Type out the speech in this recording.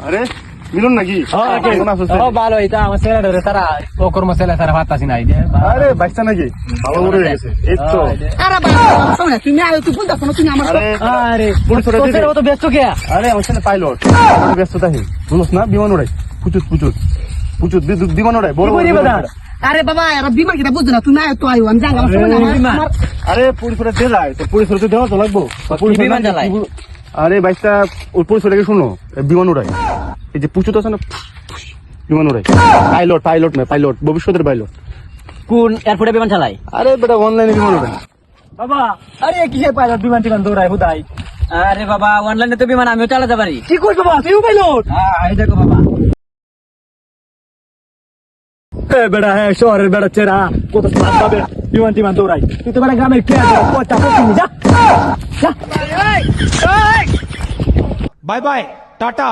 আরে মিলন নাকি? ভালো এটা আমার ছেলে ধরে তারা অকর্ম ছেলে তারা ভাত আসি নাই আরে বাচ্চা নাকি? ভালো করে গেছে এই তো। আরে বাবা শোনো তুমি আয় তুই বলতা শোনো তুমি আমার আরে পুলিশ ধরে দিছে। তো ব্যস্ত কে? আরে আমার ছেলে পাইলট ব্যস্ত তাই বুঝছ না বিমান উড়াই পুচুত পুচুত পুচুত বিমান উড়াই বড় বড় বিমান। আরে বাবা এরা বিমান কিটা বুঝছো না তুমি আয় তো আয় আমি জানি আমার শোনো না আরে পুলিশ ধরে দে যায় তো পুলিশ ধরে দেওয়া তো লাগবো পুলিশ বিমান চালায়? আরে বাইকটা ওই পুলিশ ধরে শুনো বিমান উড়াই এই যে পুচুত আছে না বিমান উড়াই পাইলট পাইলট না পাইলট ভবিষ্যতের পাইলট। কোন এয়ারপোর্টে বিমান চালায়? আরে বেটা অনলাইনে বিমান উড়াই। বাবা আরে কিসের পাইলট বিমান টিমান দৌড়ায় হুদাই? আরে বাবা অনলাইনে তো বিমান আমিও চালাতে পারি। কি কই বাবা তুইও পাইলট? এই দেখো বাবা বেড়া হ্যাঁ শহরের বেড়া চেরা কত স্মার্ট পাবে বিমান টিমান দৌড়াই তুই তো বেড়া গ্রামের কে যা যা बाय बाय टाटा